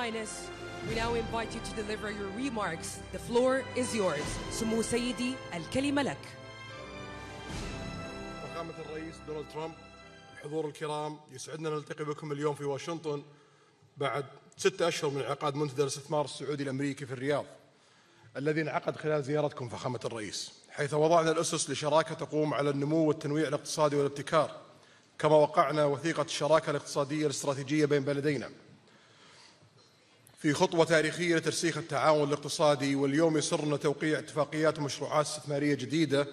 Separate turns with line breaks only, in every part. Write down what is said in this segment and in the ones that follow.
Highness, we now invite you to deliver your remarks. The floor is yours. سمو سيدي الكلمة لك.
فخامة الرئيس دونالد ترامب، الحضور الكرام، يسعدنا أن نلتقي بكم اليوم في واشنطن بعد 6 أشهر من انعقاد منتدى الاستثمار السعودي الأمريكي في الرياض، الذي انعقد خلال زيارتكم فخامة الرئيس، حيث وضعنا الأسس لشراكة تقوم على النمو والتنويع الاقتصادي والابتكار، كما وقعنا وثيقة الشراكة الاقتصادية الاستراتيجية بين بلدينا في خطوة تاريخية لترسيخ التعاون الاقتصادي. واليوم يسرنا توقيع اتفاقيات ومشروعات استثمارية جديدة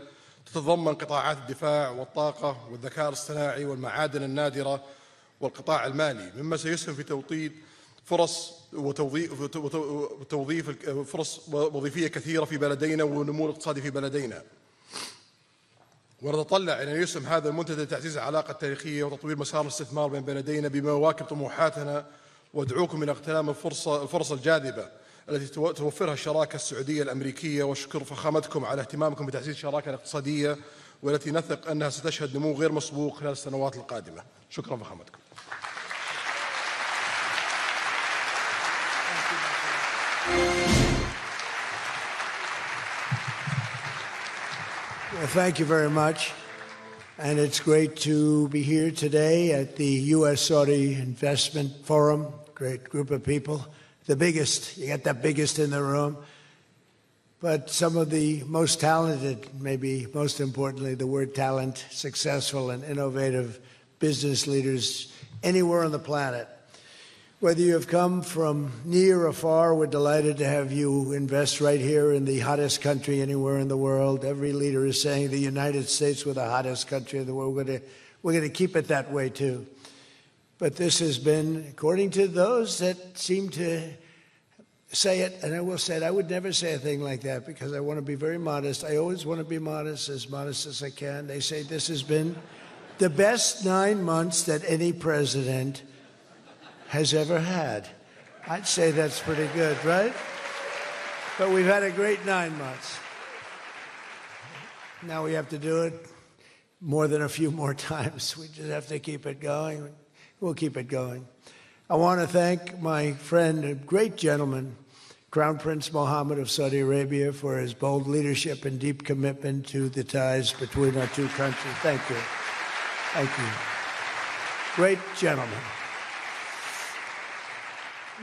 تتضمن قطاعات الدفاع والطاقة والذكاء الاصطناعي والمعادن النادرة والقطاع المالي، مما سيسهم في توطيد فرص وتوظيف فرص وظيفية كثيرة في بلدينا والنمو الاقتصادي في بلدينا. ونتطلع إلى أن يسهم هذا المنتدى لتعزيز العلاقة التاريخية وتطوير مسار الاستثمار بين بلدينا بما يواكب طموحاتنا، وادعوكم إلى اغتنام الفرص الجاذبة التي توفرها الشراكة السعودية الأمريكية. واشكر فخامتكم على اهتمامكم بتعزيز الشراكة الاقتصادية، والتي نثق أنها ستشهد نمو غير مسبوق خلال السنوات القادمة. شكرا فخامتكم.
Well, thank you very much. And it's great to be here today at the U.S. Saudi Investment Forum. Great group of people. The biggest, you got the biggest in the room. But some of the most talented, maybe most importantly, the word talent, successful and innovative business leaders anywhere on the planet. Whether you have come from near or far, we're delighted to have you invest right here in the hottest country anywhere in the world. Every leader is saying the United States we're the hottest country in the world. We're going to keep it that way too. But this has been, according to those that seem to say it, and I will say it, I would never say a thing like that because I want to be very modest. I always want to be modest as I can. They say this has been the best 9 months that any president has ever had. I'd say that's pretty good, right? But we've had a great 9 months. Now we have to do it more than a few more times. We just have to keep it going. We'll keep it going. I want to thank my friend, a great gentleman, Crown Prince Mohammed of Saudi Arabia, for his bold leadership and deep commitment to the ties between our two countries. Thank you. Thank you. Great gentleman.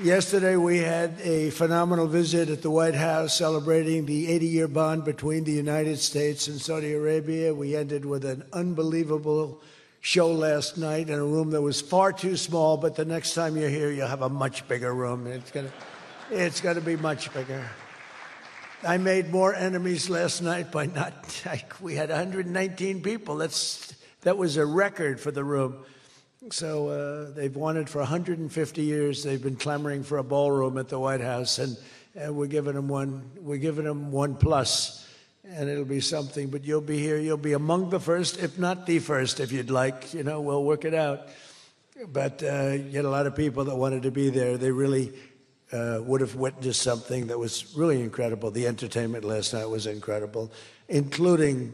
Yesterday, we had a phenomenal visit at the White House celebrating the 80-year bond between the United States and Saudi Arabia. We ended with an unbelievable show last night in a room that was far too small, but the next time you're here, you'll have a much bigger room. It's gonna be much bigger. I made more enemies last night by we had 119 people. That was a record for the room. So they've wanted for 150 years. They've been clamoring for a ballroom at the White House, and we're giving them one. We're giving them one plus, and it'll be something. But you'll be here. You'll be among the first, if not the first, if you'd like. You know, we'll work it out. But you had a lot of people that wanted to be there. They really would have witnessed something that was really incredible. The entertainment last night was incredible, including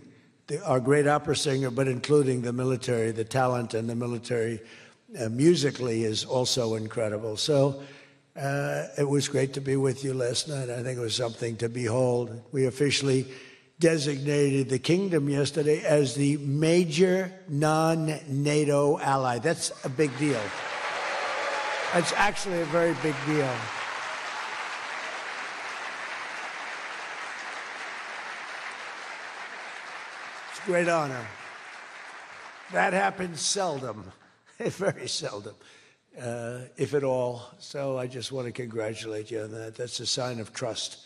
our great opera singer, but including the military, the talent and the military musically is also incredible. So it was great to be with you last night. I think it was something to behold. We officially designated the kingdom yesterday as the major non-NATO ally. That's a big deal. That's actually a very big deal. Great honor. That happens seldom, very seldom, if at all. So I just want to congratulate you on that. That's a sign of trust.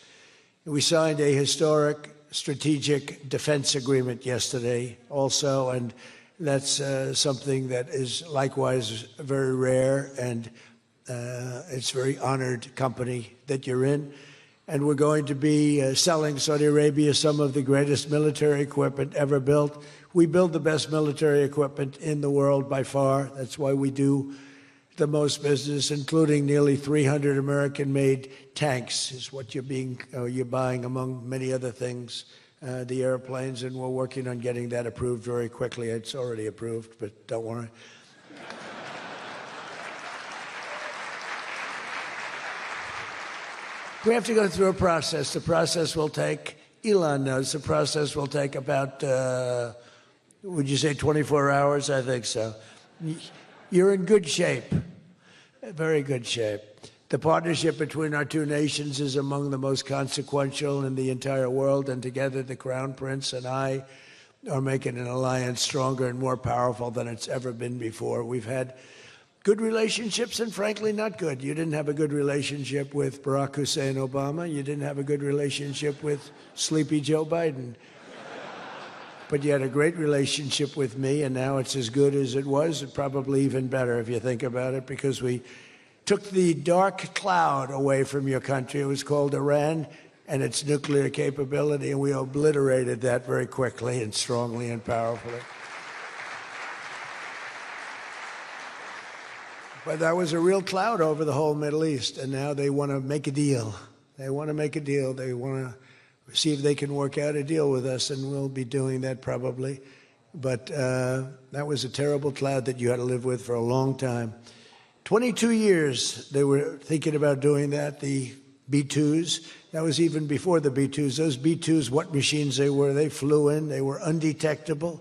We signed a historic strategic defense agreement yesterday also, and that's something that is likewise very rare, and it's a very honored company that you're in. And we're going to be selling Saudi Arabia some of the greatest military equipment ever built. We build the best military equipment in the world by far. That's why we do the most business, including nearly 300 American-made tanks is what you're buying, among many other things, the airplanes, and we're working on getting that approved very quickly. It's already approved, but don't worry. We have to go through a process. The process will take, Elon knows, the process will take about, would you say 24 hours? I think so. You're in good shape, very good shape. The partnership between our two nations is among the most consequential in the entire world, and together the Crown Prince and I are making an alliance stronger and more powerful than it's ever been before. We've had good relationships and frankly not good. You didn't have a good relationship with Barack Hussein Obama. You didn't have a good relationship with sleepy Joe Biden. But you had a great relationship with me, and now it's as good as it was, and probably even better if you think about it, because we took the dark cloud away from your country. It was called Iran and its nuclear capability, and we obliterated that very quickly and strongly and powerfully. But that was a real cloud over the whole Middle East, and now they want to make a deal. They want to make a deal. They want to see if they can work out a deal with us, and we'll be doing that probably. But that was a terrible cloud that you had to live with for a long time. 22 years they were thinking about doing that, the B-2s. That was even before the B-2s. Those B-2s, what machines they were, they flew in, they were undetectable,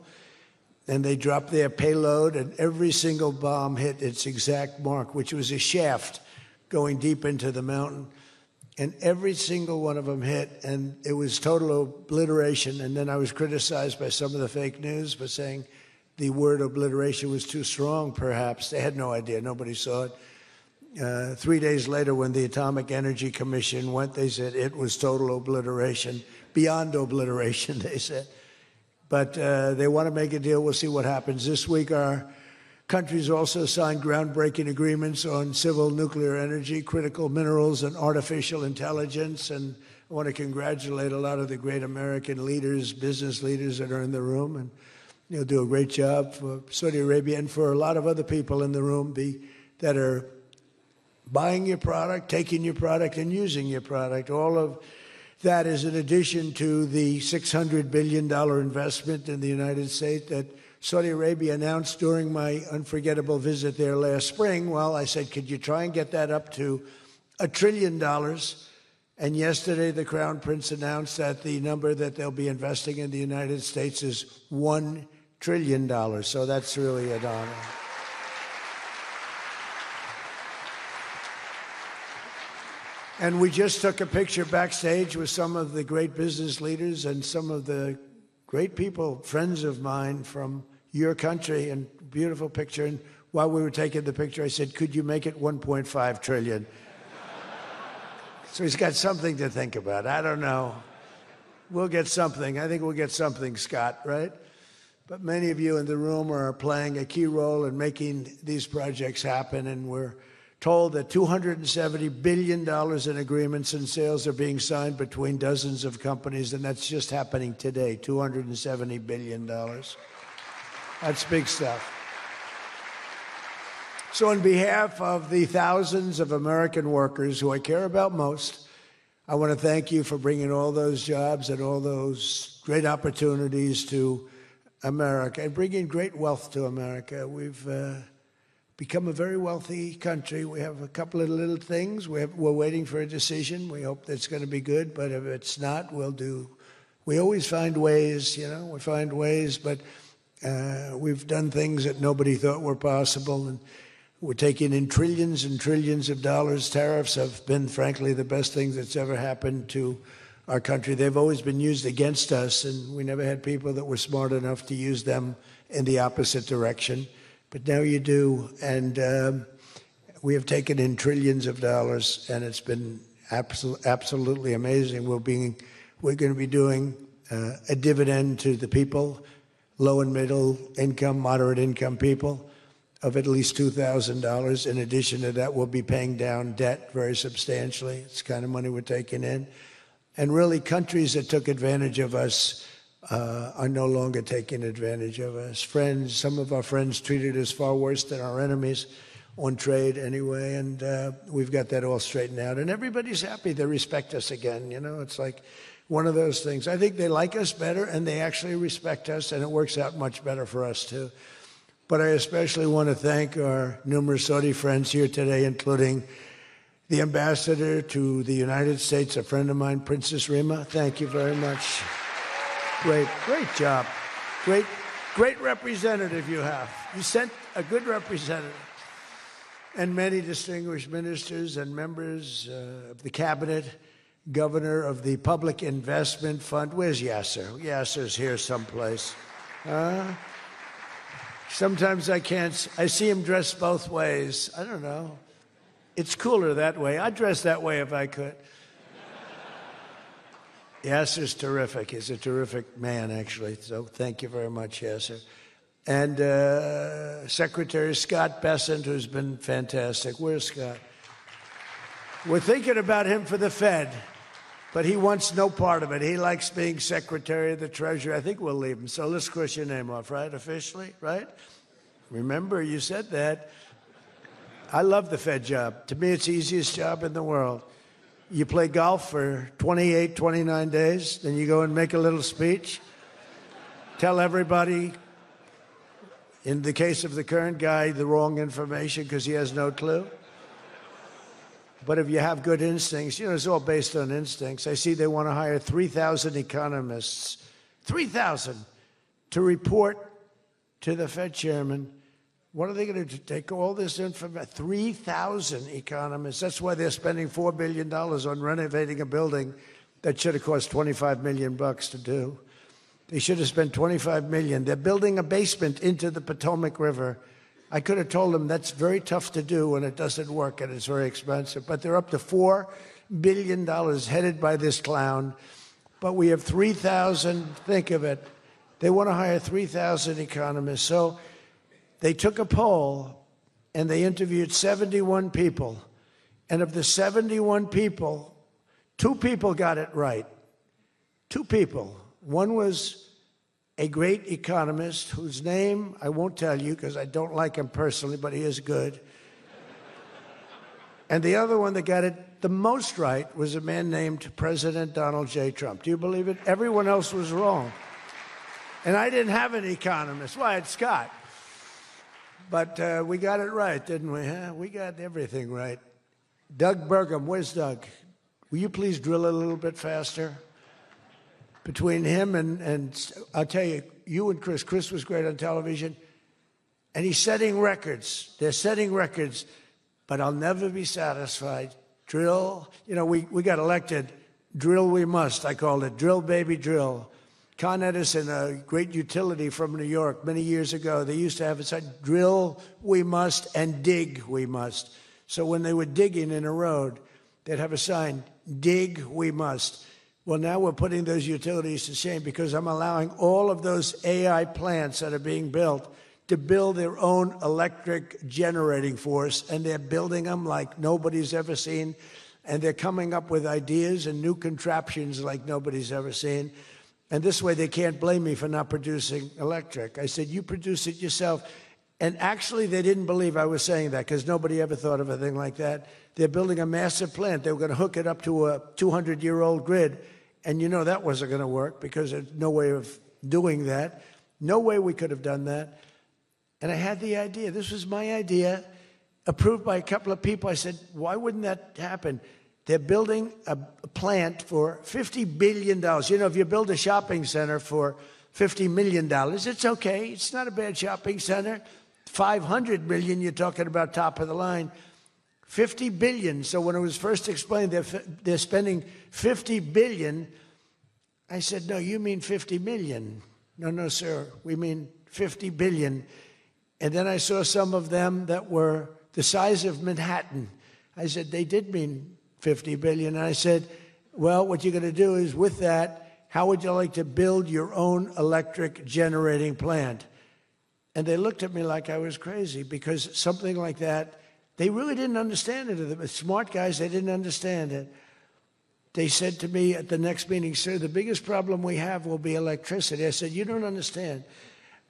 and they dropped their payload, and every single bomb hit its exact mark, which was a shaft going deep into the mountain. And every single one of them hit, and it was total obliteration. And then I was criticized by some of the fake news for saying the word obliteration was too strong, perhaps. They had no idea. Nobody saw it. 3 days later, when the Atomic Energy Commission went, they said it was total obliteration, beyond obliteration, they said. But they want to make a deal. We'll see what happens. This week, our countries also signed groundbreaking agreements on civil nuclear energy, critical minerals, and artificial intelligence. And I want to congratulate a lot of the great American leaders, business leaders that are in the room. And you'll do a great job for Saudi Arabia and for a lot of other people in the room that are buying your product, taking your product, and using your product. All of that is in addition to the $600 billion investment in the United States that Saudi Arabia announced during my unforgettable visit there last spring. Well, I said, could you try and get that up to $1 trillion? And yesterday, the Crown Prince announced that the number that they'll be investing in the United States is $1 trillion. So that's really an honor. And we just took a picture backstage with some of the great business leaders and some of the great people, friends of mine from your country, and beautiful picture. And while we were taking the picture, I said, could you make it 1.5 trillion? So he's got something to think about. I don't know. We'll get something. I think we'll get something, Scott, right? But many of you in the room are playing a key role in making these projects happen, and we're told that $270 billion in agreements and sales are being signed between dozens of companies, and that's just happening today, $270 billion. That's big stuff. So on behalf of the thousands of American workers who I care about most, I want to thank you for bringing all those jobs and all those great opportunities to America and bringing great wealth to America. We've become a very wealthy country. We have a couple of little things. We're waiting for a decision. We hope that's going to be good, but if it's not, we always find ways, we find ways, but we've done things that nobody thought were possible, and we're taking in trillions and trillions of dollars. Tariffs have been, frankly, the best thing that's ever happened to our country. They've always been used against us, and we never had people that were smart enough to use them in the opposite direction. But now you do, and we have taken in trillions of dollars, and it's been absolutely amazing. We're going to be doing a dividend to the people, low and middle income, moderate income people, of at least $2,000. In addition to that, we'll be paying down debt very substantially. It's the kind of money we're taking in. And really, countries that took advantage of us are no longer taking advantage of us. Some of our friends treated us far worse than our enemies on trade anyway, and we've got that all straightened out. And everybody's happy. They respect us again. It's like one of those things. I think they like us better, and they actually respect us, and it works out much better for us, too. But I especially want to thank our numerous Saudi friends here today, including the ambassador to the United States, a friend of mine, Princess Rima. Thank you very much. Great job. Great representative you have. You sent a good representative. And many distinguished ministers and members of the cabinet, governor of the Public Investment Fund. Where's Yasser? Yasser's here someplace. Sometimes I see him dressed both ways. I don't know. It's cooler that way. I'd dress that way if I could. Yasser's terrific. He's a terrific man, actually. So thank you very much, Yasser. And Secretary Scott Bessent, who's been fantastic. Where's Scott? We're thinking about him for the Fed, but he wants no part of it. He likes being Secretary of the Treasury. I think we'll leave him. So let's cross your name off, right? Officially, right? Remember, you said that. I love the Fed job. To me, it's the easiest job in the world. You play golf for 28, 29 days, then you go and make a little speech, tell everybody, in the case of the current guy, the wrong information because he has no clue. But if you have good instincts, it's all based on instincts. I see they want to hire 3,000 economists, 3,000, to report to the Fed chairman. What are they going to do? Take all this information? 3,000 economists. That's why they're spending $4 billion on renovating a building that should have cost $25 million to do. They should have spent $25 million. They're building a basement into the Potomac River. I could have told them that's very tough to do when it doesn't work and it's very expensive. But they're up to $4 billion headed by this clown. But we have 3,000, think of it. They want to hire 3,000 economists. So they took a poll and they interviewed 71 people. And of the 71 people, 2 people got it right. 2 people. One was a great economist whose name I won't tell you because I don't like him personally, but he is good. And the other one that got it the most right was a man named President Donald J. Trump. Do you believe it? Everyone else was wrong. And I didn't have an economist. Well, I had Scott. But we got it right, didn't we? Huh? We got everything right. Doug Burgum, where's Doug? Will you please drill a little bit faster? Between him and I'll tell you, you and Chris was great on television, and he's setting records. They're setting records, but I'll never be satisfied. Drill, we got elected. Drill we must, I called it. Drill, baby, drill. Con Edison, a great utility from New York many years ago, they used to have it said, drill we must and dig we must. So when they were digging in a road, they'd have a sign, dig we must. Well, now we're putting those utilities to shame because I'm allowing all of those AI plants that are being built to build their own electric generating force, and they're building them like nobody's ever seen, and they're coming up with ideas and new contraptions like nobody's ever seen. And this way they can't blame me for not producing electric. I said, you produce it yourself. And actually they didn't believe I was saying that because nobody ever thought of a thing like that. They're building a massive plant. They were going to hook it up to a 200-year-old grid. And that wasn't going to work because there's no way of doing that. No way we could have done that. And I had the idea. This was my idea, approved by a couple of people. I said, why wouldn't that happen? They're building a plant for $50 billion. If you build a shopping center for $50 million, it's okay. It's not a bad shopping center. $500 million, you're talking about top of the line. $50 billion. So when it was first explained they're spending $50 billion, I said, no, you mean 50 million. No, sir, we mean 50 billion. And then I saw some of them that were the size of Manhattan. I said, they did mean 50 billion. And I said, well, what you're going to do is with that, how would you like to build your own electric generating plant? And they looked at me like I was crazy because something like that, they really didn't understand it. The smart guys, they didn't understand it. They said to me at the next meeting, sir, the biggest problem we have will be electricity. I said, you don't understand.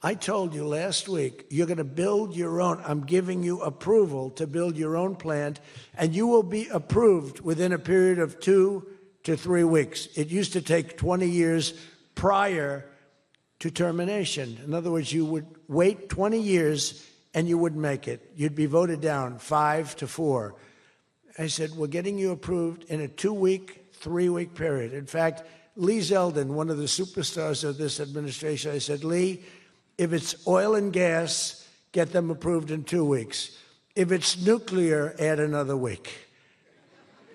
I told you last week, you're going to build your own. I'm giving you approval to build your own plant, and you will be approved within a period of 2 to 3 weeks. It used to take 20 years prior to termination. In other words, you would wait 20 years and you wouldn't make it. You'd be voted down 5 to 4. I said, we're getting you approved in a 2-week, 3-week period. In fact, Lee Zeldin, one of the superstars of this administration, I said, Lee, if it's oil and gas, get them approved in 2 weeks. If it's nuclear, add another week.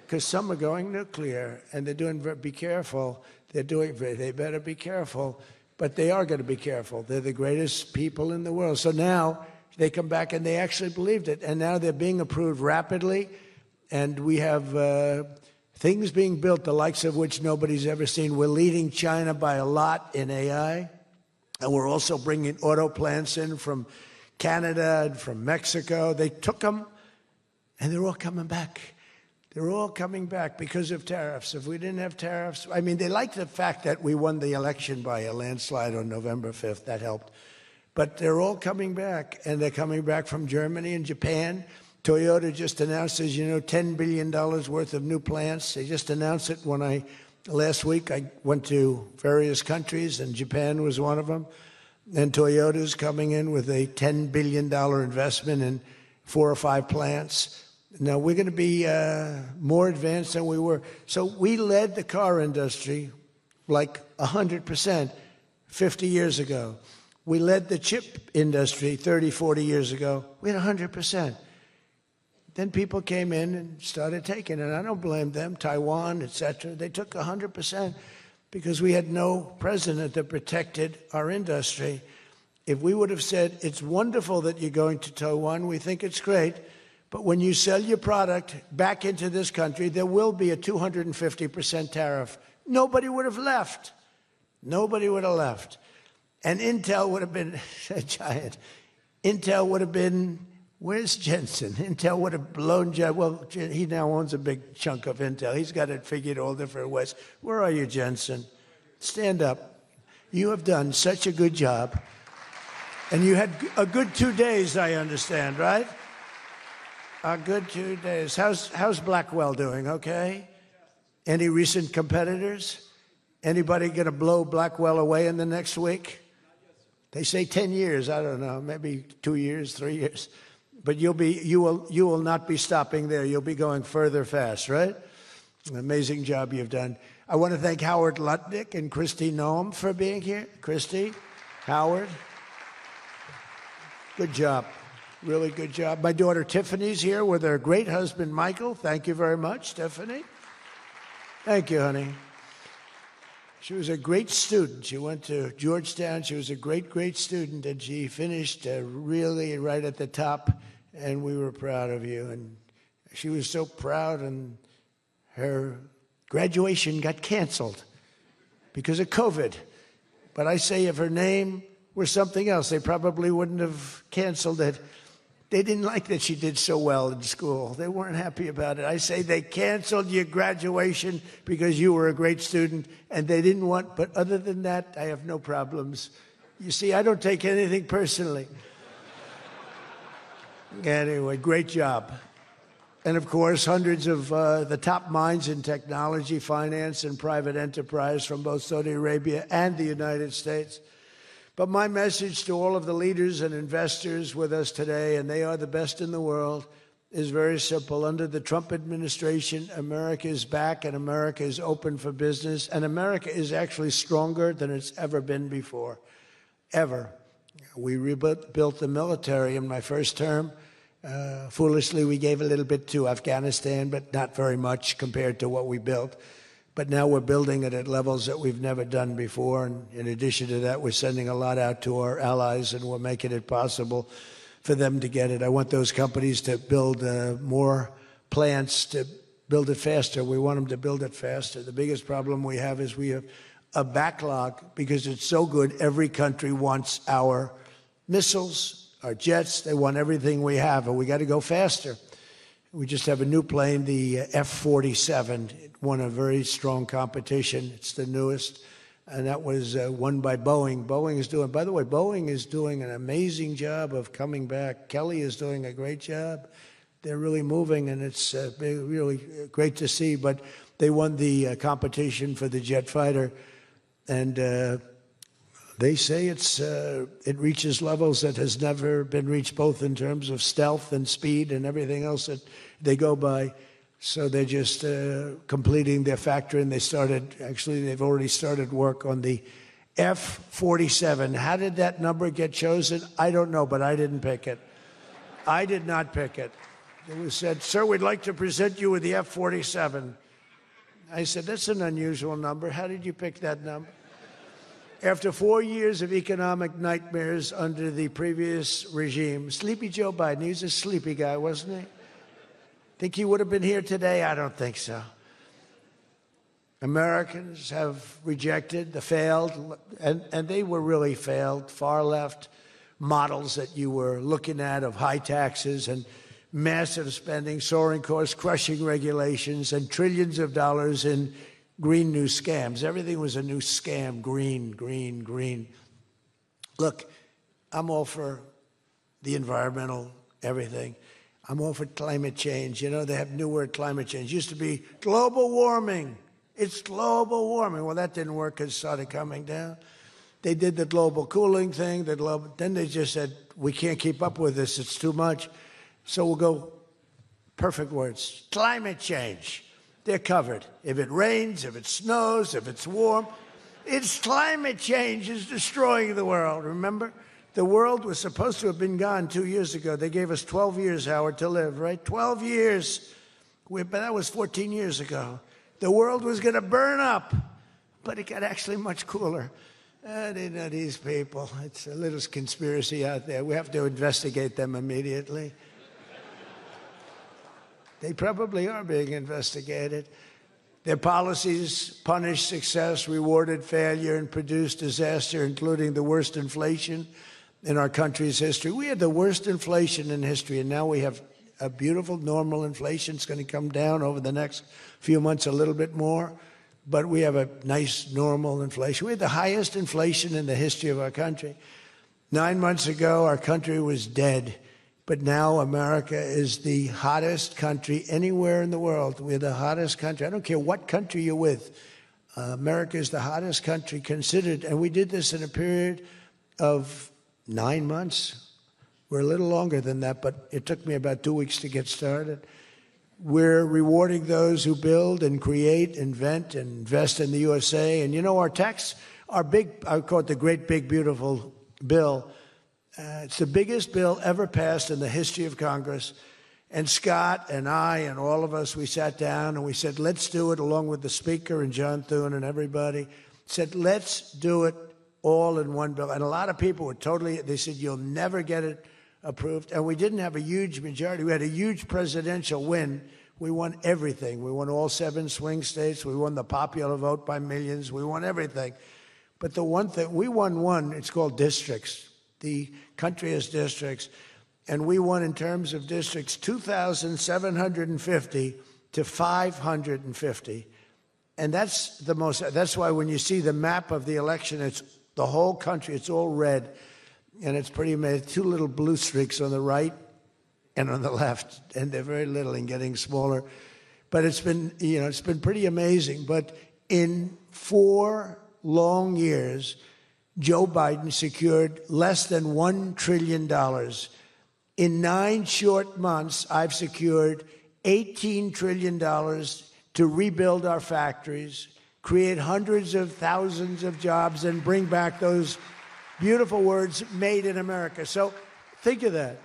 Because some are going nuclear, and they're doing, be careful. They better be careful. But they are going to be careful. They're the greatest people in the world. So now they come back and they actually believed it. And now they're being approved rapidly. And we have things being built, the likes of which nobody's ever seen. We're leading China by a lot in AI. And we're also bringing auto plants in from Canada and from Mexico. They took them, and they're all coming back. They're all coming back because of tariffs. If we didn't have tariffs, I mean, they like the fact that we won the election by a landslide on November 5th. That helped. But they're all coming back, and they're coming back from Germany and Japan. Toyota just announced, as you know, $10 billion worth of new plants. They just announced it last week I went to various countries, and Japan was one of them. And Toyota's coming in with a $10 billion investment in 4 or 5 plants. Now, we're going to be more advanced than we were. So we led the car industry like 100% 50 years ago. We led the chip industry 30, 40 years ago. We had 100%. Then people came in and started taking it. I don't blame them, Taiwan, et cetera. They took 100% because we had no president that protected our industry. If we would have said, it's wonderful that you're going to Taiwan, we think it's great, but when you sell your product back into this country, there will be a 250% tariff. Nobody would have left. Nobody would have left. And Intel would have been a giant. Intel would have been, where's Jensen? Intel would have blown, well, he now owns a big chunk of Intel. He's got it figured all different ways. Where are you, Jensen? Stand up. You have done such a good job. And you had a good 2 days, I understand, right? A good 2 days. How's Blackwell doing, okay? Any recent competitors? Anybody going to blow Blackwell away in the next week? They say 10 years. I don't know, maybe 2 years, 3 years. But you will not be stopping there. You'll be going further fast, right? An amazing job you've done. I want to thank Howard Lutnick and Kristi Noem for being here. Kristi, Howard, good job. Really good job. My daughter Tiffany's here with her great husband, Michael. Thank you very much, Tiffany. Thank you, honey. She was a great student. She went to Georgetown. She was a great, great student, and she finished really right at the top, and we were proud of you. And she was so proud, and her graduation got canceled because of COVID. But I say if her name were something else, they probably wouldn't have canceled it. They didn't like that she did so well in school. They weren't happy about it. I say they canceled your graduation because you were a great student, and they didn't want, but other than that, I have no problems. You see, I don't take anything personally. Anyway, great job. And of course, hundreds of the top minds in technology, finance, and private enterprise from both Saudi Arabia and the United States. But my message to all of the leaders and investors with us today, and they are the best in the world, is very simple. Under the Trump administration, America is back and America is open for business. And America is actually stronger than it's ever been before, ever. We rebuilt the military in my first term. Foolishly, we gave a little bit to Afghanistan, but not very much compared to what we built. But now we're building it at levels that we've never done before. And in addition to that, we're sending a lot out to our allies, and we're making it possible for them to get it. I want those companies to build more plants, to build it faster. We want them to build it faster. The biggest problem we have is we have a backlog because it's so good. Every country wants our missiles, our jets. They want everything we have, and we got to go faster. We just have a new plane, the F-47. It won a very strong competition. It's the newest, and that was won by Boeing. By the way, Boeing is doing an amazing job of coming back. Kelly is doing a great job. They're really moving, and it's really great to see. But they won the competition for the jet fighter, and they say it reaches levels that has never been reached, both in terms of stealth and speed and everything else that they go by. So they're just completing their factory, and they've already started work on the F-47. How did that number get chosen? I don't know, but I didn't pick it. I did not pick it. It was said, "Sir, we'd like to present you with the F-47." I said, "That's an unusual number. How did you pick that number?" After 4 years of economic nightmares under the previous regime, sleepy Joe Biden, he was a sleepy guy, wasn't he? Think he would have been here today? I don't think so. Americans have rejected the failed, and they were really failed, far left models that you were looking at of high taxes and massive spending, soaring costs, crushing regulations, and trillions of dollars in green new scams. Everything was a new scam, green, green, green. Look, I'm all for the environmental everything. I'm all for climate change. You know, they have new word, climate change. It used to be global warming. It's global warming. Well, that didn't work because it started coming down. They did the global cooling thing. Then they just said, we can't keep up with this. It's too much. So we'll go, perfect words, climate change. They're covered. If it rains, if it snows, if it's warm, it's climate change is destroying the world. Remember? The world was supposed to have been gone 2 years ago. They gave us 12 years, Howard, to live, right? 12 years. But that was 14 years ago. The world was going to burn up, but it got actually much cooler. They know these people. It's a little conspiracy out there. We have to investigate them immediately. They probably are being investigated. Their policies punished success, rewarded failure, and produced disaster, including the worst inflation in our country's history. We had the worst inflation in history, and now we have a beautiful normal inflation. It's going to come down over the next few months a little bit more, but we have a nice normal inflation. We had the highest inflation in the history of our country. 9 months ago, our country was dead, but now America is the hottest country anywhere in the world. We're the hottest country. I don't care what country you're with. America is the hottest country considered, and we did this in a period of 9 months. We're a little longer than that, but it took me about 2 weeks to get started. We're rewarding those who build and create, invent, and invest in the USA. And you know, our big, I call it the great, big, beautiful bill. It's the biggest bill ever passed in the history of Congress. And Scott and I and all of us, we sat down and we said, let's do it, along with the Speaker and John Thune and everybody, said, let's do it all in one bill. And a lot of people were they said, you'll never get it approved. And we didn't have a huge majority. We had a huge presidential win. We won everything. We won all 7 swing states. We won the popular vote by millions. We won everything. But the one thing, we won one, it's called districts. The country has districts. And we won in terms of districts 2,750 to 550. And that's why when you see the map of the election, it's the whole country, it's all red. And it's pretty amazing. 2 little blue streaks on the right and on the left, and they're very little and getting smaller. But it's been pretty amazing. But in 4 long years, Joe Biden secured less than $1 trillion. In 9 short months, I've secured $18 trillion to rebuild our factories, create hundreds of thousands of jobs, and bring back those beautiful words, made in America. So think of that.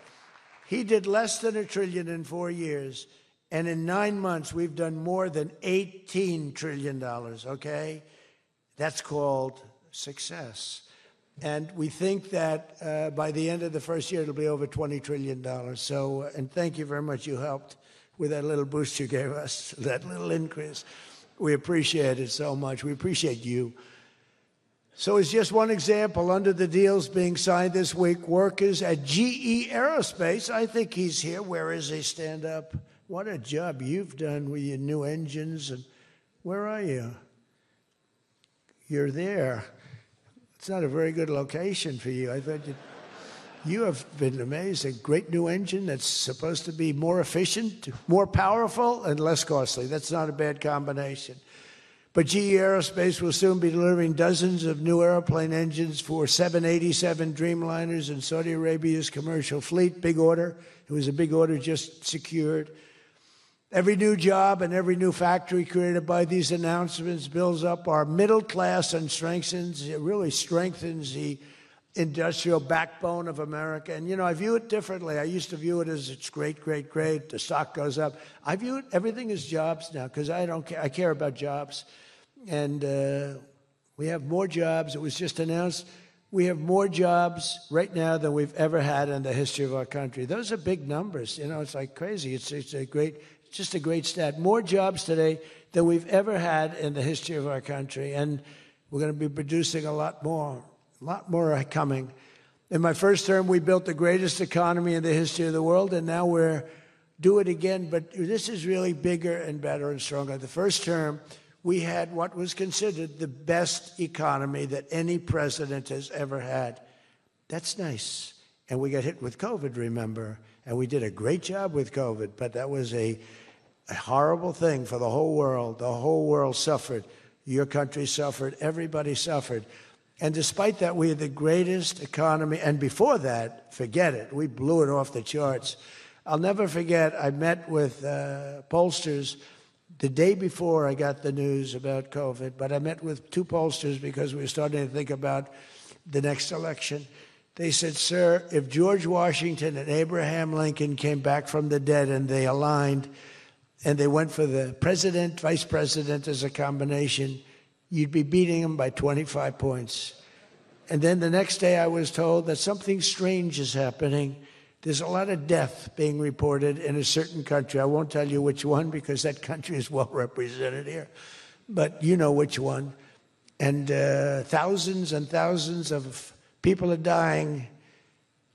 He did less than $1 trillion in 4 years. And in 9 months, we've done more than $18 trillion, okay? That's called success. And we think that by the end of the first year, it'll be over $20 trillion. So, and thank you very much. You helped with that little boost you gave us, that little increase. We appreciate it so much. We appreciate you. So it's just one example. Under the deals being signed this week, workers at GE Aerospace, I think he's here. Where is he? Stand up. What a job you've done with your new engines. And where are you? You're there. It's not a very good location for you. I thought you have been amazing. Great new engine that's supposed to be more efficient, more powerful, and less costly. That's not a bad combination. But GE Aerospace will soon be delivering dozens of new airplane engines for 787 Dreamliners in Saudi Arabia's commercial fleet. Big order. It was a big order just secured. Every new job and every new factory created by these announcements builds up our middle class and really strengthens the industrial backbone of America. And, you know, I view it differently. I used to view it as it's great, great, great. The stock goes up. I view it, everything is jobs now because I don't care. I care about jobs. And we have more jobs. It was just announced. We have more jobs right now than we've ever had in the history of our country. Those are big numbers. You know, it's like crazy. It's just a great stat. More jobs today than we've ever had in the history of our country. And we're going to be producing a lot more are coming. In my first term, we built the greatest economy in the history of the world, and now we're do it again. But this is really bigger and better and stronger. The first term, we had what was considered the best economy that any president has ever had. That's nice. And we got hit with COVID, remember? And we did a great job with COVID, but that was a horrible thing for the whole world. The whole world suffered. Your country suffered. Everybody suffered. And despite that, we had the greatest economy. And before that, forget it. We blew it off the charts. I'll never forget, I met with pollsters the day before I got the news about COVID, but I met with two pollsters because we were starting to think about the next election. They said, sir, if George Washington and Abraham Lincoln came back from the dead and they aligned and they went for the president, vice president as a combination, you'd be beating them by 25 points. And then the next day I was told that something strange is happening. There's a lot of death being reported in a certain country. I won't tell you which one because that country is well represented here. But you know which one. And thousands and thousands of people are dying.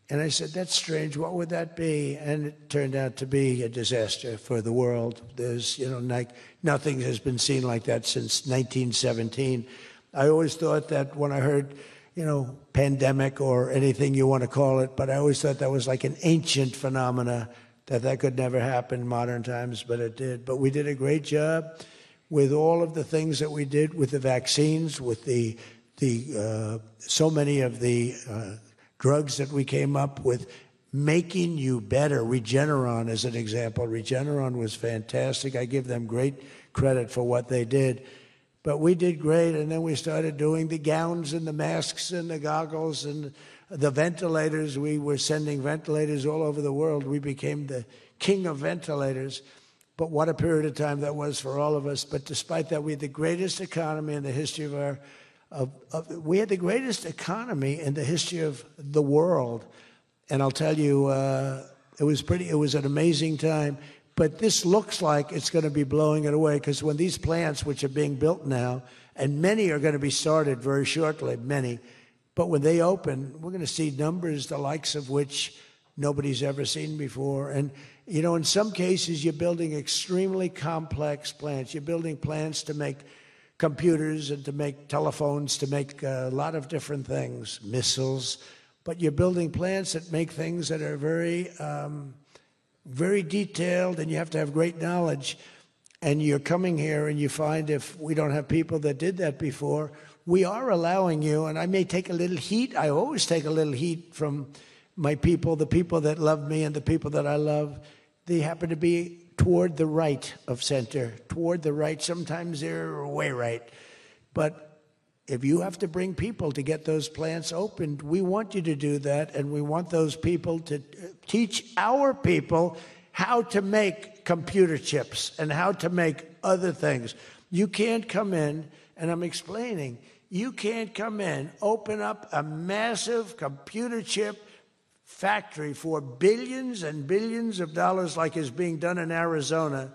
And I said, that's strange. What would that be? And it turned out to be a disaster for the world. There's, you know, like nothing has been seen like that since 1917. I always thought that when I heard, you know, pandemic or anything you want to call it, but I always thought that was like an ancient phenomena, that could never happen in modern times, but it did. But we did a great job with all of the things that we did with the vaccines, with the so many of the drugs that we came up with, making you better. Regeneron is an example. Regeneron was fantastic. I give them great credit for what they did. But we did great, and then we started doing the gowns and the masks and the goggles and the ventilators. We were sending ventilators all over the world. We became the king of ventilators. But what a period of time that was for all of us. But despite that, we had the greatest economy in the history of our we had the greatest economy in the history of the world. And I'll tell you, it was an amazing time. But this looks like it's going to be blowing it away, because when these plants, which are being built now, and many are going to be started very shortly, many, but when they open, we're going to see numbers the likes of which nobody's ever seen before. And, you know, in some cases, you're building extremely complex plants. You're building plants to make computers and to make telephones, to make a lot of different things, missiles. But you're building plants that make things that are very, very detailed, and you have to have great knowledge. And you're coming here and you find, if we don't have people that did that before, we are allowing you, and I may take a little heat. I always take a little heat from my people, the people that love me and the people that I love. They happen to be toward the right of center, toward the right. Sometimes they're way right. But if you have to bring people to get those plants opened, we want you to do that, and we want those people to teach our people how to make computer chips and how to make other things. You can't come in, and I'm explaining, you can't come in, open up a massive computer chip factory for billions and billions of dollars like is being done in Arizona,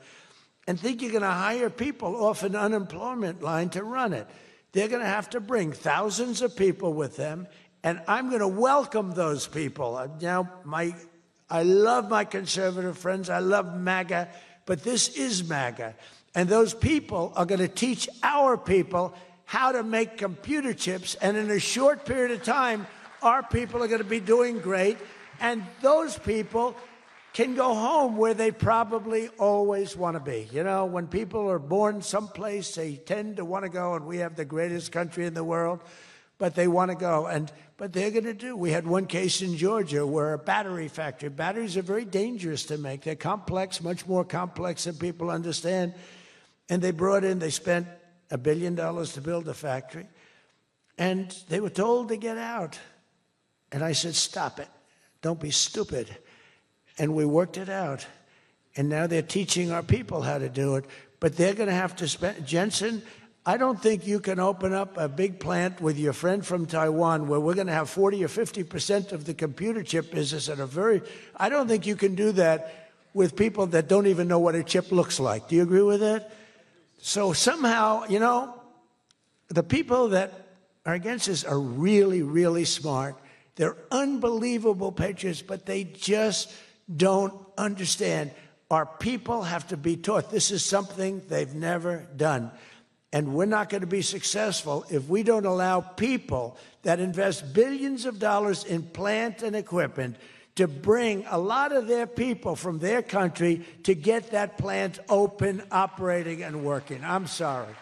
and think you're going to hire people off an unemployment line to run it. They're going to have to bring thousands of people with them, and I'm going to welcome those people. Now, I love my conservative friends. I love MAGA, but this is MAGA. And those people are going to teach our people how to make computer chips, and in a short period of time, our people are going to be doing great, and those people can go home where they probably always want to be. You know, when people are born someplace, they tend to want to go, and we have the greatest country in the world, but they want to go. And But they're going to do. We had one case in Georgia where a battery factory. Batteries are very dangerous to make. They're complex, much more complex than people understand. And they spent $1 billion to build a factory. And they were told to get out. And I said, stop it. Don't be stupid. And we worked it out. And now they're teaching our people how to do it. But they're going to have to spend, Jensen, I don't think you can open up a big plant with your friend from Taiwan where we're going to have 40 or 50% of the computer chip business I don't think you can do that with people that don't even know what a chip looks like. Do you agree with that? So somehow, the people that are against this are really, really smart. They're unbelievable patriots, but they just don't understand. Our people have to be taught. This is something they've never done. And we're not going to be successful if we don't allow people that invest billions of dollars in plant and equipment to bring a lot of their people from their country to get that plant open, operating, and working. I'm sorry.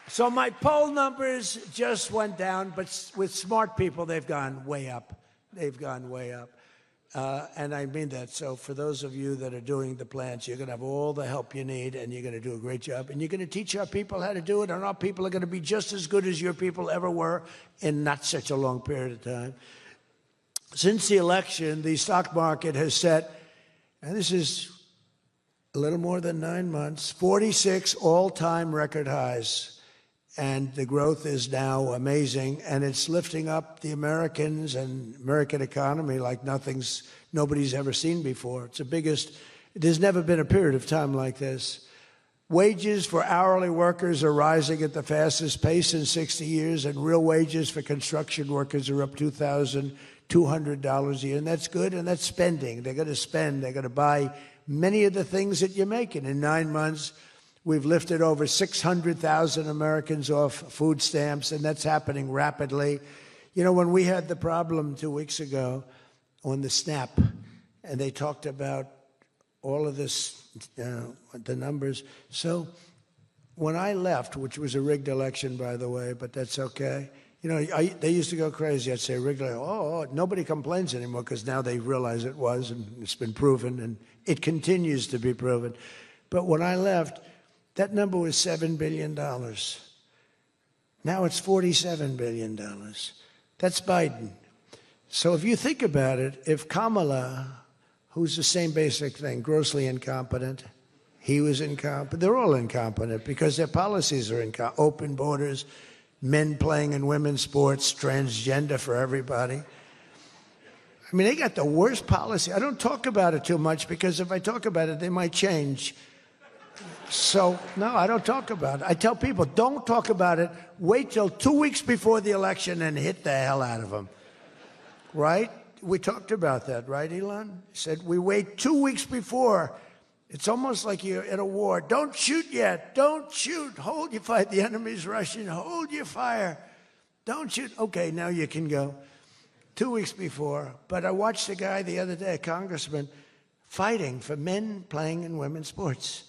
So my poll numbers just went down, but with smart people, they've gone way up. They've gone way up. And I mean that. So for those of you that are doing the plants, you're going to have all the help you need, and you're going to do a great job. And you're going to teach our people how to do it, and our people are going to be just as good as your people ever were in not such a long period of time. Since the election, the stock market has set, and this is a little more than 9 months, 46 all-time record highs. And the growth is now amazing, and it's lifting up the Americans and American economy like nobody's ever seen before. It's the biggest. There's never been a period of time like this. Wages for hourly workers are rising at the fastest pace in 60 years, and real wages for construction workers are up $2,200 a year, and that's good, and that's spending. They're going to spend. They're going to buy many of the things that you're making. In 9 months, we've lifted over 600,000 Americans off food stamps, and that's happening rapidly. When we had the problem 2 weeks ago on the SNAP, and they talked about all of this, the numbers. So when I left, which was a rigged election, by the way, but that's okay. They used to go crazy. I'd say rigged, nobody complains anymore because now they realize it was, and it's been proven, and it continues to be proven. But when I left, that number was $7 billion. Now it's $47 billion. That's Biden. So if you think about it, if Kamala, who's the same basic thing, grossly incompetent, he was incompetent, they're all incompetent because their policies are incompetent. Open borders, men playing in women's sports, transgender for everybody. I mean, they got the worst policy. I don't talk about it too much because if I talk about it, they might change. So, no, I don't talk about it. I tell people, don't talk about it. Wait till 2 weeks before the election and hit the hell out of them. Right? We talked about that, right, Elon? He said, we wait 2 weeks before. It's almost like you're in a war. Don't shoot yet. Don't shoot. Hold your fire. The enemy's rushing. Hold your fire. Don't shoot. Okay, now you can go. 2 weeks before. But I watched a guy the other day, a congressman, fighting for men playing in women's sports.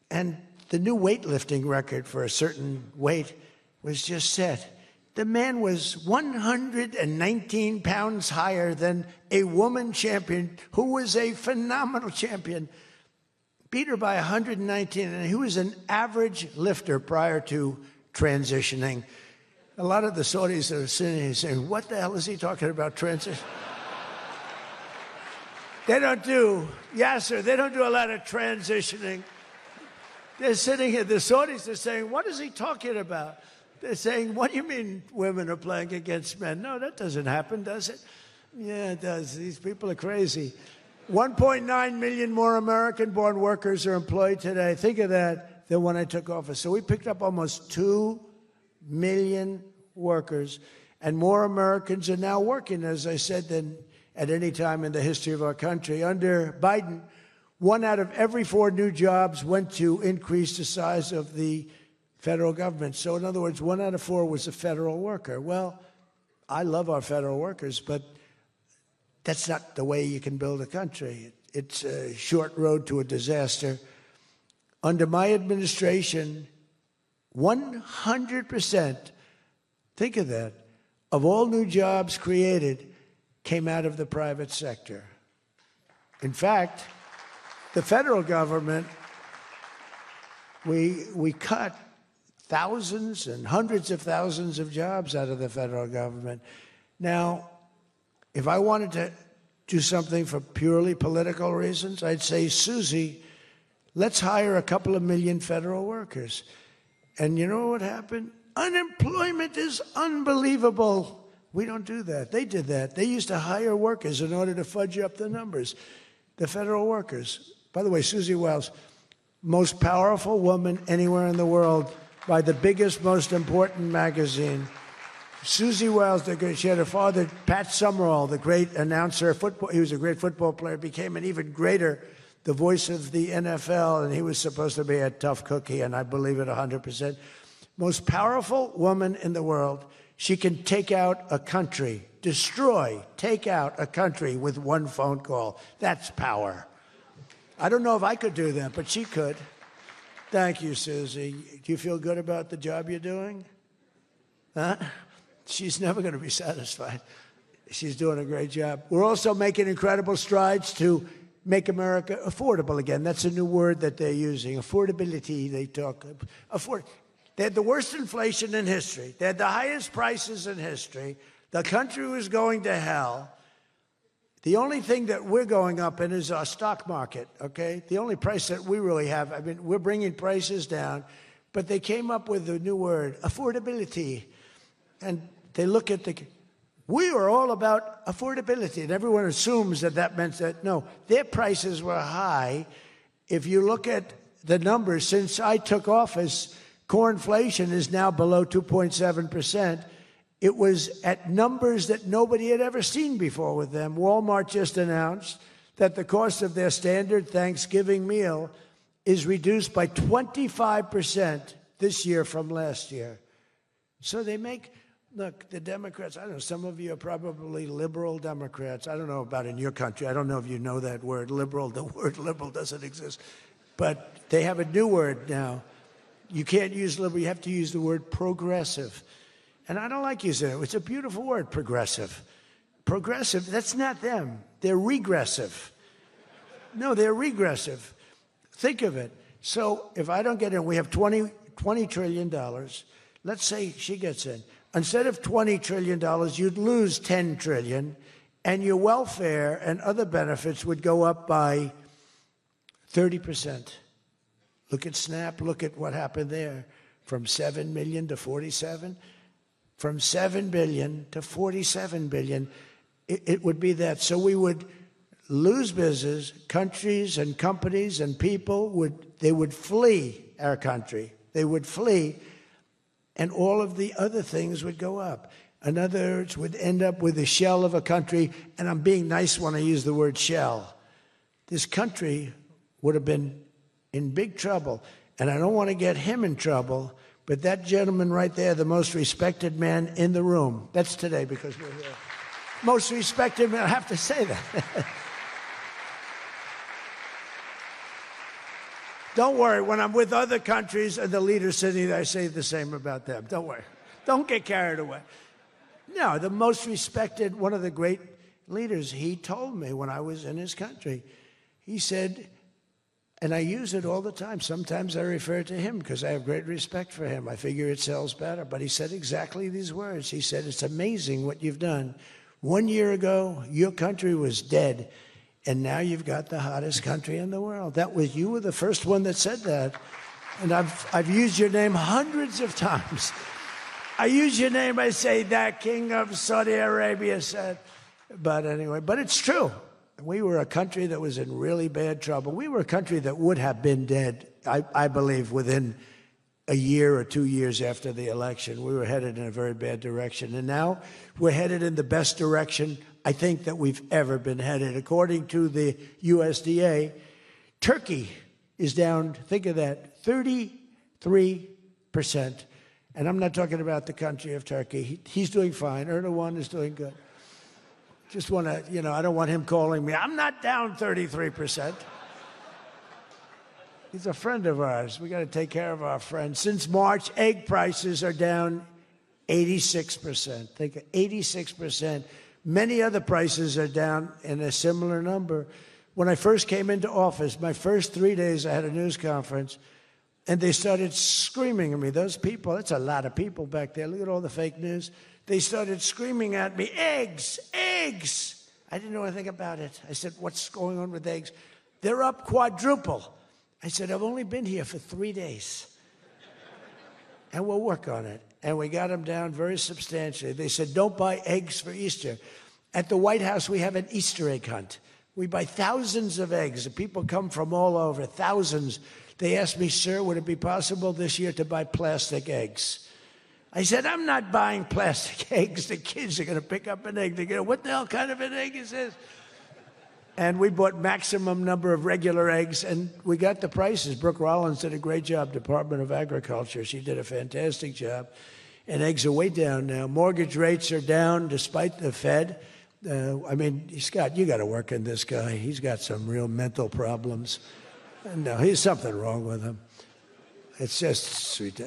And the new weightlifting record for a certain weight was just set. The man was 119 pounds higher than a woman champion who was a phenomenal champion. Beat her by 119, and he was an average lifter prior to transitioning. A lot of the Saudis that are sitting here saying, what the hell is he talking about transition? They don't do a lot of transitioning. They're sitting here, the Saudis are saying, what is he talking about? They're saying, what do you mean women are playing against men? No, that doesn't happen, does it? Yeah, it does. These people are crazy. 1.9 million more American-born workers are employed today. Think of that, than when I took office. So we picked up almost 2 million workers, and more Americans are now working, as I said, than at any time in the history of our country. Under Biden, 1 out of every 4 new jobs went to increase the size of the federal government. So in other words, 1 out of 4 was a federal worker. Well, I love our federal workers, but that's not the way you can build a country. It's a short road to a disaster. Under my administration, 100% Think of that. Of all new jobs created, came out of the private sector. In fact, the federal government, we cut thousands and hundreds of thousands of jobs out of the federal government. Now, if I wanted to do something for purely political reasons, I'd say, Susie, let's hire a couple of million federal workers. And you know what happened? Unemployment is unbelievable. We don't do that. They did that. They used to hire workers in order to fudge up the numbers. The federal workers. By the way, Susie Wiles, most powerful woman anywhere in the world by the biggest, most important magazine. Susie Wiles, she had her father, Pat Summerall, the great announcer, football. He was a great football player, became an even greater, the voice of the NFL, and he was supposed to be a tough cookie, and I believe it 100%. Most powerful woman in the world. She can take out a country, take out a country with one phone call. That's power. I don't know if I could do that, but she could. Thank you, Susie. Do you feel good about the job you're doing? Huh? She's never going to be satisfied. She's doing a great job. We're also making incredible strides to make America affordable again. That's a new word that they're using. Affordability, they talk. They had the worst inflation in history. They had the highest prices in history. The country was going to hell. The only thing that we're going up in is our stock market, okay? The only price that we really have, I mean, we're bringing prices down, but they came up with a new word, affordability. And they look at we were all about affordability, and everyone assumes that that meant that, no, their prices were high. If you look at the numbers, since I took office, core inflation is now below 2.7%. It was at numbers that nobody had ever seen before with them. Walmart just announced that the cost of their standard Thanksgiving meal is reduced by 25% this year from last year. So they make, look, the Democrats, I don't know, some of you are probably liberal Democrats. I don't know about in your country. I don't know if you know that word, liberal. The word liberal doesn't exist. But they have a new word now. You can't use liberal. You have to use the word progressive. And I don't like using it. It's a beautiful word, progressive. Progressive, that's not them. They're regressive. No, they're regressive. Think of it. So if I don't get in, we have $20 trillion. Let's say she gets in. Instead of $20 trillion, you'd lose $10 trillion, and your welfare and other benefits would go up by 30%. Look at SNAP. Look at what happened there. From 7 million to 47. From 7 billion to 47 billion, it would be that. So we would lose business, countries and companies and people would flee our country. They would flee, and all of the other things would go up. In other words, would end up with a shell of a country, and I'm being nice when I use the word shell. This country would have been in big trouble, and I don't want to get him in trouble, but that gentleman right there, the most respected man in the room, that's today because we're here. Most respected man, I have to say that. Don't worry, when I'm with other countries and the leaders sitting there, I say the same about them. Don't worry. Don't get carried away. No, the most respected, one of the great leaders, he told me when I was in his country, he said, and I use it all the time. Sometimes I refer to him because I have great respect for him. I figure it sells better. But he said exactly these words. He said, it's amazing what you've done. 1 year ago, your country was dead, and now you've got the hottest country in the world. You were the first one that said that. And I've used your name hundreds of times. I use your name, I say, that king of Saudi Arabia said. But anyway, but it's true. We were a country that was in really bad trouble. We were a country that would have been dead, I believe, within a year or 2 years after the election. We were headed in a very bad direction. And now we're headed in the best direction, I think, that we've ever been headed. According to the USDA, Turkey is down, think of that, 33%. And I'm not talking about the country of Turkey. He's doing fine. Erdogan is doing good. Just want to, I don't want him calling me. I'm not down 33%. He's a friend of ours. We got to take care of our friends. Since March, egg prices are down 86%. Think of 86%. Many other prices are down in a similar number. When I first came into office, my first 3 days, I had a news conference, and they started screaming at me. Those people, that's a lot of people back there. Look at all the fake news. They started screaming at me, eggs, eggs. I didn't know anything about it. I said, what's going on with eggs? They're up quadruple. I said, I've only been here for 3 days. And we'll work on it. And we got them down very substantially. They said, don't buy eggs for Easter. At the White House, we have an Easter egg hunt. We buy thousands of eggs. The people come from all over, thousands. They asked me, sir, would it be possible this year to buy plastic eggs? I said, I'm not buying plastic eggs. The kids are going to pick up an egg. They're going to, what the hell kind of an egg is this? And we bought maximum number of regular eggs, and we got the prices. Brooke Rollins did a great job, Department of Agriculture. She did a fantastic job. And eggs are way down now. Mortgage rates are down despite the Fed. I mean, Scott, you got to work on this guy. He's got some real mental problems. No, there's something wrong with him. It's just sweet.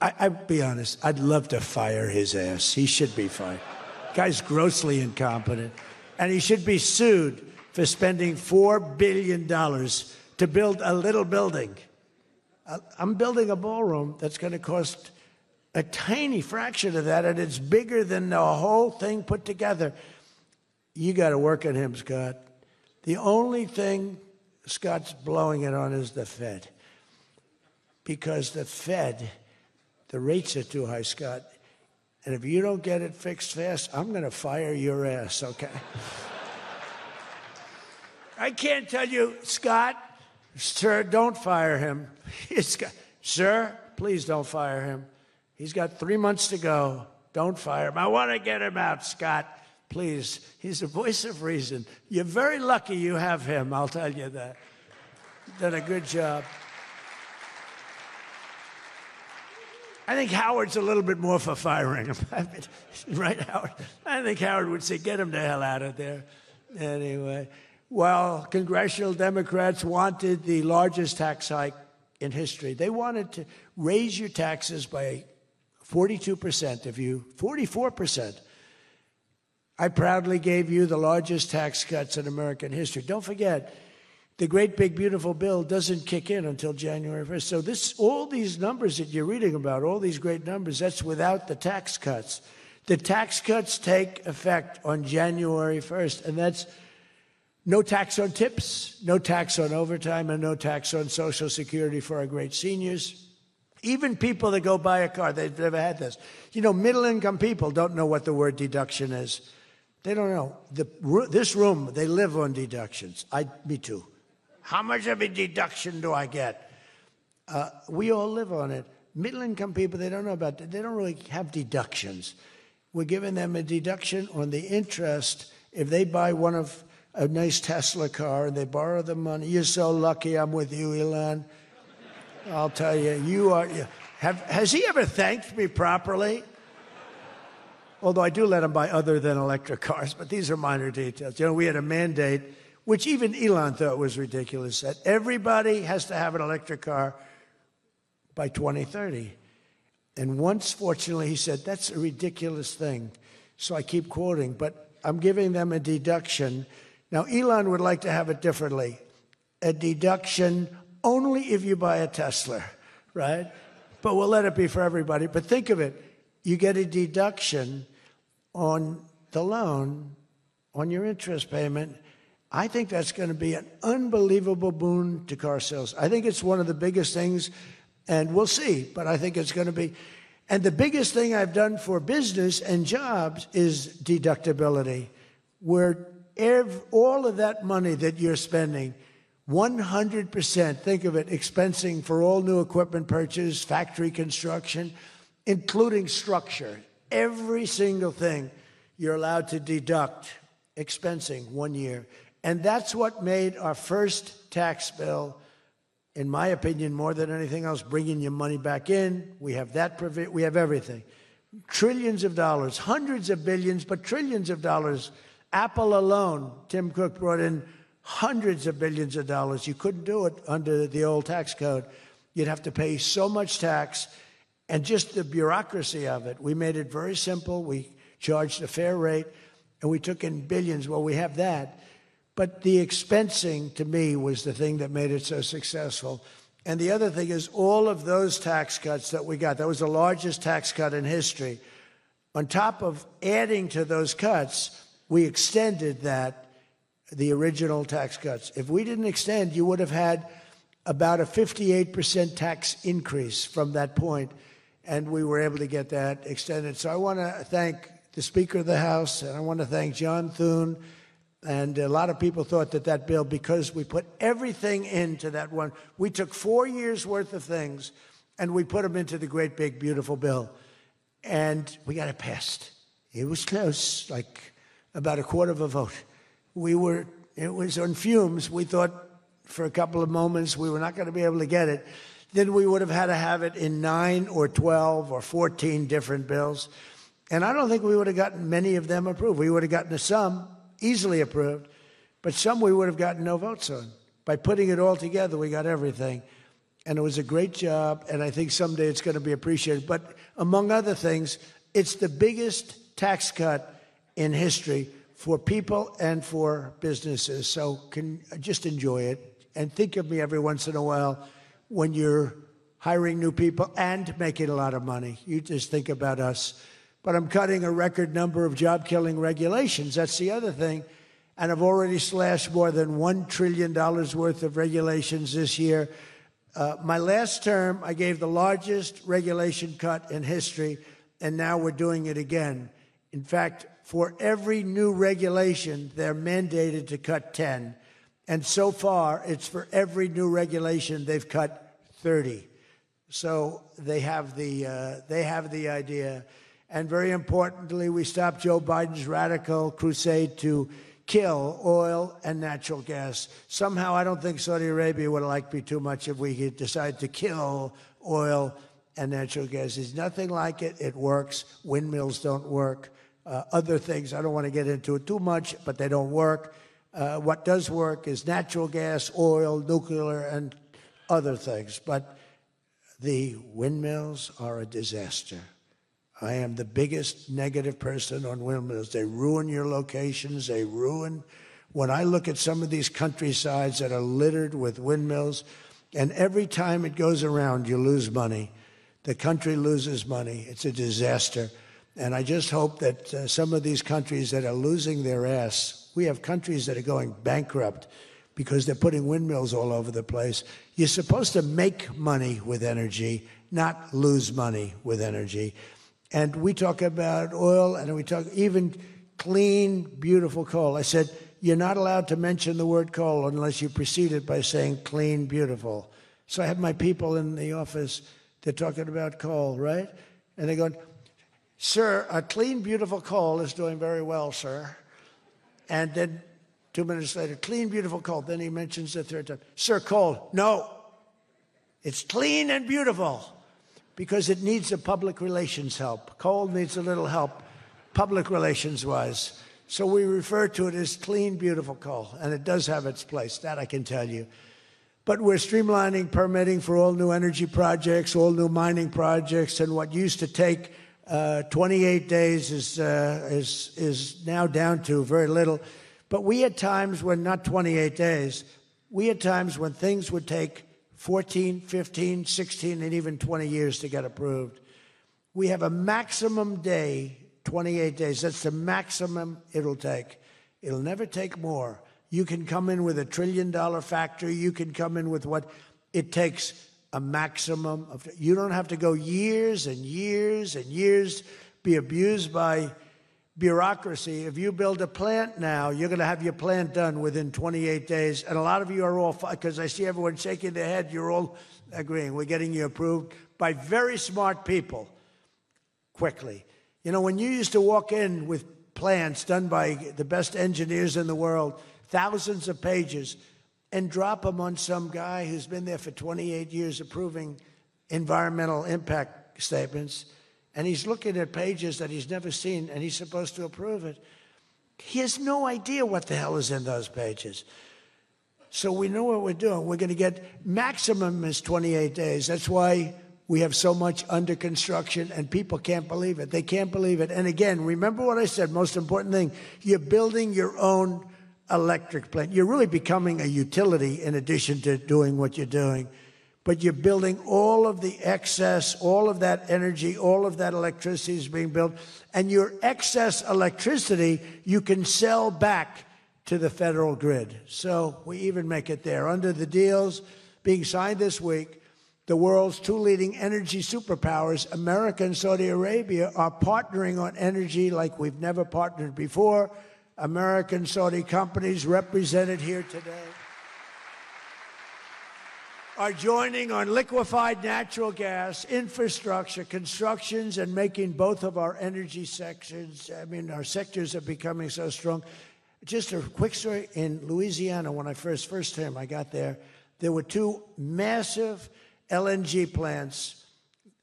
I'd be honest, I'd love to fire his ass. He should be fired. Guy's grossly incompetent. And he should be sued for spending $4 billion to build a little building. I'm building a ballroom that's going to cost a tiny fraction of that, and it's bigger than the whole thing put together. You got to work on him, Scott. The only thing Scott's blowing it on is the Fed. Because the Fed, the rates are too high, Scott. And if you don't get it fixed fast, I'm going to fire your ass, okay? I can't tell you, Scott, sir, don't fire him. Sir, please don't fire him. He's got 3 months to go. Don't fire him. I want to get him out, Scott. Please. He's the voice of reason. You're very lucky you have him, I'll tell you that. Done a good job. I think Howard's a little bit more for firing him. Right, Howard? I think Howard would say, get him the hell out of there. Anyway, well, congressional Democrats wanted the largest tax hike in history. They wanted to raise your taxes by 42% of you, 44%. I proudly gave you the largest tax cuts in American history. Don't forget, the great big beautiful bill doesn't kick in until January 1st. So all these numbers that you're reading about, all these great numbers, that's without the tax cuts. The tax cuts take effect on January 1st, and that's no tax on tips, no tax on overtime, and no tax on Social Security for our great seniors. Even people that go buy a car, they've never had this. You know, middle-income people don't know what the word deduction is. They don't know. This room, they live on deductions. Me too. How much of a deduction do I get? We all live on it. Middle-income people, they don't know about it. They don't really have deductions. We're giving them a deduction on the interest if they buy a nice Tesla car and they borrow the money. You're so lucky I'm with you, Elon. I'll tell you, has he ever thanked me properly? Although I do let him buy other than electric cars, but these are minor details. You know, we had a mandate, which even Elon thought was ridiculous, that everybody has to have an electric car by 2030. And once, fortunately, he said, that's a ridiculous thing. So I keep quoting, but I'm giving them a deduction. Now, Elon would like to have it differently. A deduction only if you buy a Tesla, right? But we'll let it be for everybody. But think of it. You get a deduction on the loan, on your interest payment. I think that's going to be an unbelievable boon to car sales. I think it's one of the biggest things, and we'll see, but I think it's going to be. And the biggest thing I've done for business and jobs is deductibility, where all of that money that you're spending, 100%, think of it, expensing for all new equipment purchase, factory construction, including structure. Every single thing you're allowed to deduct, expensing 1 year. And that's what made our first tax bill, in my opinion, more than anything else, bringing your money back in. We have that, we have everything. Trillions of dollars, hundreds of billions, but trillions of dollars. Apple alone, Tim Cook brought in hundreds of billions of dollars. You couldn't do it under the old tax code. You'd have to pay so much tax. And just the bureaucracy of it, we made it very simple. We charged a fair rate, and we took in billions. Well, we have that. But the expensing, to me, was the thing that made it so successful. And the other thing is all of those tax cuts that we got, that was the largest tax cut in history. On top of adding to those cuts, we extended the original tax cuts. If we didn't extend, you would have had about a 58% tax increase from that point, and we were able to get that extended. So I want to thank the Speaker of the House, and I want to thank John Thune. And a lot of people thought that bill, because we put everything into that one, we took 4 years' worth of things, and we put them into the great, big, beautiful bill. And we got it passed. It was close, like about a quarter of a vote. It was on fumes. We thought for a couple of moments we were not going to be able to get it. Then we would have had to have it in 9 or 12 or 14 different bills. And I don't think we would have gotten many of them approved. We would have gotten some easily approved, but some we would have gotten no votes on. By putting it all together, we got everything. And it was a great job, and I think someday it's going to be appreciated. But among other things, it's the biggest tax cut in history for people and for businesses. So just enjoy it, and think of me every once in a while when you're hiring new people and making a lot of money. You just think about us. But I'm cutting a record number of job-killing regulations. That's the other thing. And I've already slashed more than $1 trillion worth of regulations this year. My last term, I gave the largest regulation cut in history, and now we're doing it again. In fact, for every new regulation, they're mandated to cut 10. And so far, it's for every new regulation, they've cut 30. So they have the idea. And very importantly, we stopped Joe Biden's radical crusade to kill oil and natural gas. Somehow, I don't think Saudi Arabia would like me too much if we decide to kill oil and natural gas. There's nothing like it. It works. Windmills don't work. Other things, I don't want to get into it too much, but they don't work. What does work is natural gas, oil, nuclear, and other things. But the windmills are a disaster. I am the biggest negative person on windmills. They ruin your locations. They ruin. When I look at some of these countrysides that are littered with windmills, and every time it goes around, you lose money. The country loses money. It's a disaster. And I just hope that some of these countries that are losing their ass, we have countries that are going bankrupt because they're putting windmills all over the place. You're supposed to make money with energy, not lose money with energy. And we talk about oil, and we talk even clean, beautiful coal. I said, you're not allowed to mention the word coal unless you precede it by saying clean, beautiful. So I have my people in the office, they're talking about coal, right? And they're going, sir, a clean, beautiful coal is doing very well, sir. And then 2 minutes later, clean, beautiful coal. Then he mentions the third time, sir, coal. No, it's clean and beautiful. Because it needs a public relations help. Coal needs a little help, public relations-wise. So we refer to it as clean, beautiful coal, and it does have its place, that I can tell you. But we're streamlining permitting for all new energy projects, all new mining projects, and what used to take 28 days is now down to very little. But we had times when, not 28 days, we had times when things would take 14, 15, 16, and even 20 years to get approved. We have a maximum day, 28 days. That's the maximum it'll take. It'll never take more. You can come in with $1 trillion factory. You can come in with what it takes, a maximum of. You don't have to go years and years and years, be abused by bureaucracy. If you build a plant now, you're going to have your plant done within 28 days. And a lot of you are all, because I see everyone shaking their head, you're all agreeing. We're getting you approved by very smart people quickly. You know, when you used to walk in with plans done by the best engineers in the world, thousands of pages, and drop them on some guy who's been there for 28 years approving environmental impact statements, and he's looking at pages that he's never seen, and he's supposed to approve it. He has no idea what the hell is in those pages. So we know what we're doing. We're going to get maximum is 28 days. That's why We have so much under construction, and people can't believe it. They can't believe it. And again, remember what I said, most important thing, you're building your own electric plant. You're really becoming a utility in addition to doing what you're doing. But you're building all of the excess, all of that energy, all of that electricity is being built. And your excess electricity, you can sell back to the federal grid. So we even make it there. Under the deals being signed this week, the world's two leading energy superpowers, America and Saudi Arabia, are partnering on energy like we've never partnered before. American Saudi companies represented here today are joining on liquefied natural gas, infrastructure, constructions, and making both of our energy sections. I mean, our sectors are becoming so strong. Just a quick story. In Louisiana, when I first time I got there were two massive LNG plants.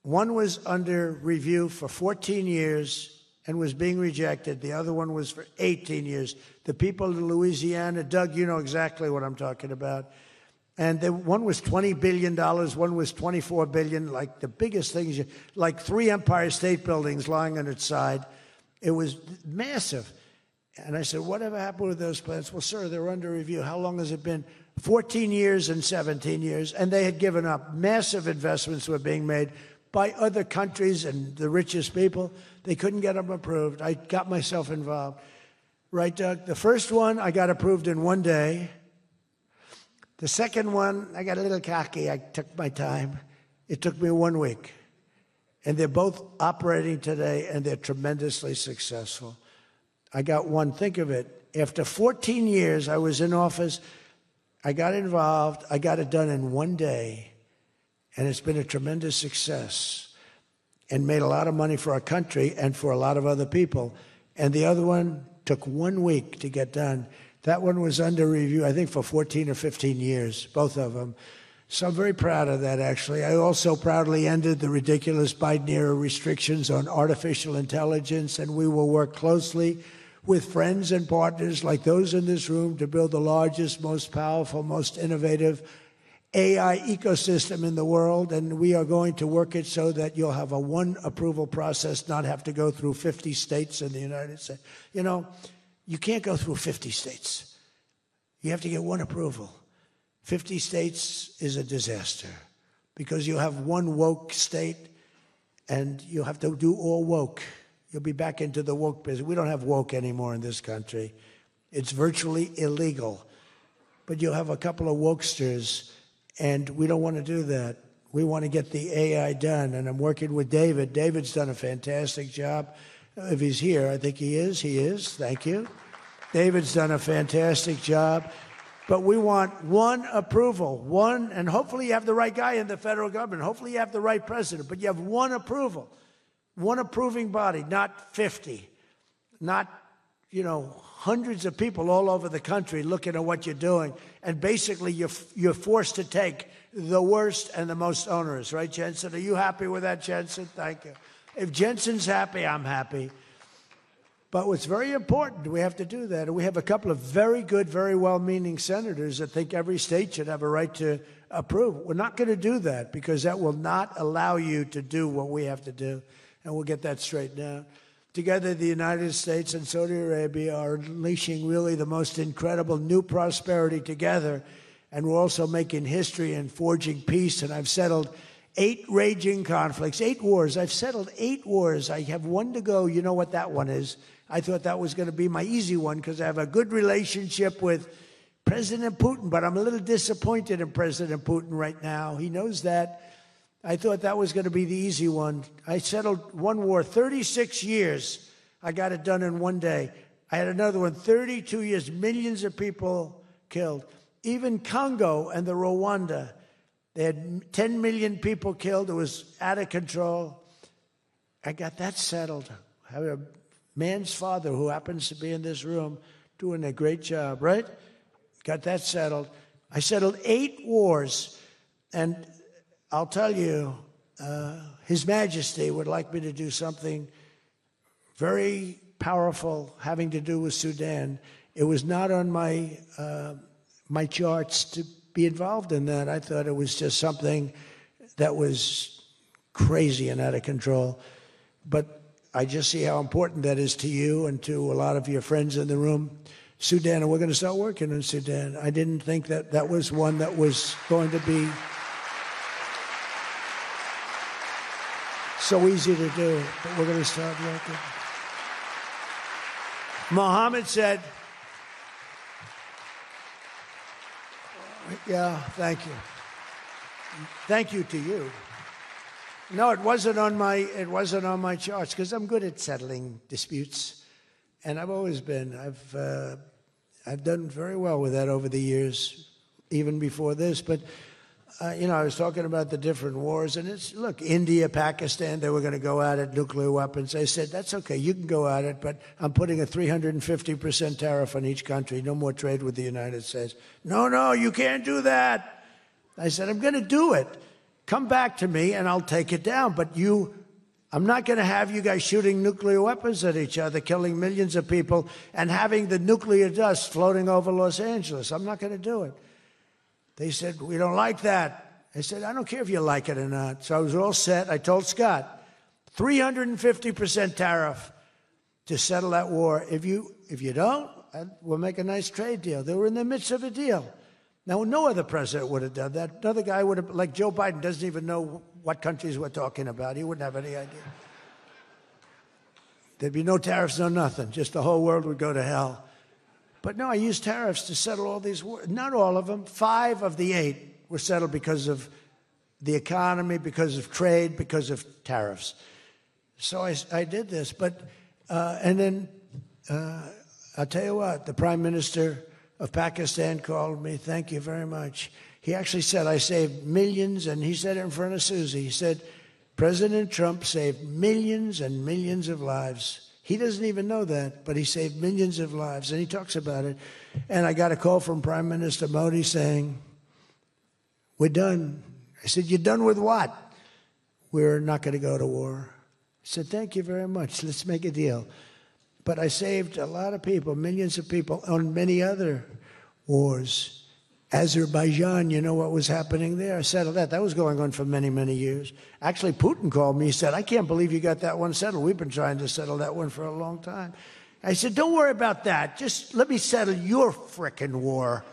One was under review for 14 years and was being rejected. The other one was for 18 years. The people of Louisiana, Doug, you know exactly what I'm talking about. And one was $20 billion, one was $24 billion, like the biggest things, like 3 Empire State Buildings lying on its side. It was massive. And I said, whatever happened with those plants? Well, sir, they're under review. How long has it been? 14 years and 17 years. And they had given up. Massive investments were being made by other countries and the richest people. They couldn't get them approved. I got myself involved. Right, Doug? The first one, I got approved in 1 day. The second one, I got a little cocky. I took my time. It took me 1 week. And they're both operating today, and they're tremendously successful. I got one, think of it. After 14 years, I was in office. I got involved. I got it done in 1 day. And it's been a tremendous success and made a lot of money for our country and for a lot of other people. And the other one took 1 week to get done. That one was under review, I think, for 14 or 15 years, both of them. So I'm very proud of that, actually. I also proudly ended the ridiculous Biden-era restrictions on artificial intelligence, and we will work closely with friends and partners like those in this room to build the largest, most powerful, most innovative AI ecosystem in the world. And we are going to work it so that you'll have a one approval process, not have to go through 50 states in the United States. You know, you can't go through 50 states. You have to get one approval. 50 states is a disaster because you have one woke state and you have to do all woke. You'll be back into the woke business. We don't have woke anymore in this country. It's virtually illegal. But you'll have a couple of wokesters, and we don't want to do that. We want to get the AI done, and I'm working with David. David's done a fantastic job. If he's here, I think he is. He is. Thank you. David's done a fantastic job. But we want one approval, one, and hopefully you have the right guy in the federal government. Hopefully you have the right president, but you have one approval, one approving body, not 50, not, hundreds of people all over the country looking at what you're doing. And basically you're forced to take the worst and the most onerous, right, Jensen? Are you happy with that, Jensen? Thank you. If Jensen's happy, I'm happy. But what's very important, we have to do that. And we have a couple of very good, very well-meaning senators that think every state should have a right to approve. We're not going to do that because that will not allow you to do what we have to do. And we'll get that straightened out. Together, the United States and Saudi Arabia are unleashing really the most incredible new prosperity together. And we're also making history and forging peace. And I've settled 8 raging conflicts, 8 wars. I've settled 8 wars. I have 1 to go. You know what that one is. I thought that was going to be my easy one because I have a good relationship with President Putin, but I'm a little disappointed in President Putin right now. He knows that. I thought that was going to be the easy one. I settled 1 war, 36 years. I got it done in 1 day. I had another one, 32 years, millions of people killed. Even Congo and the Rwanda, they had 10 million people killed. It was out of control. I got that settled. I have a man's father who happens to be in this room doing a great job, right? Got that settled. I settled 8 wars. And I'll tell you, His Majesty would like me to do something very powerful having to do with Sudan. It was not on my my charts to be involved in that. I thought it was just something that was crazy and out of control. But I just see how important that is to you and to a lot of your friends in the room. Sudan, and we're going to start working on Sudan. I didn't think that that was one that was going to be so easy to do, but we're going to start working. Mohammed said, yeah, thank you. Thank you to you. No, it wasn't on my charts because I'm good at settling disputes, and I've always been. I've done very well with that over the years, even before this. But I was talking about the different wars, and look, India, Pakistan, they were going to go at it, nuclear weapons. I said, that's okay, you can go at it, but I'm putting a 350% tariff on each country, no more trade with the United States. No, you can't do that. I said, I'm going to do it. Come back to me, and I'll take it down. But I'm not going to have you guys shooting nuclear weapons at each other, killing millions of people, and having the nuclear dust floating over Los Angeles. I'm not going to do it. They said, we don't like that. I said, I don't care if you like it or not. So I was all set. I told Scott, 350% tariff to settle that war. If you don't, we'll make a nice trade deal. They were in the midst of a deal. Now, no other president would have done that. Another guy would have, like Joe Biden, doesn't even know what countries we're talking about. He wouldn't have any idea. There'd be no tariffs, no nothing. Just the whole world would go to hell. But no, I used tariffs to settle all these wars. Not all of them. 5 of the 8 were settled because of the economy, because of trade, because of tariffs. So I did this. But, and then I'll tell you what, the Prime Minister of Pakistan called me. Thank you very much. He actually said, I saved millions, and he said it in front of Susie. He said, President Trump saved millions and millions of lives. He doesn't even know that, but he saved millions of lives, and he talks about it. And I got a call from Prime Minister Modi saying, we're done. I said, you're done with what? We're not going to go to war. I said, thank you very much. Let's make a deal. But I saved a lot of people, millions of people, on many other wars. Azerbaijan, you know what was happening there? I settled that. That was going on for many, many years. Actually, Putin called me. He said, I can't believe you got that one settled. We've been trying to settle that one for a long time. I said, don't worry about that. Just let me settle your frickin' war,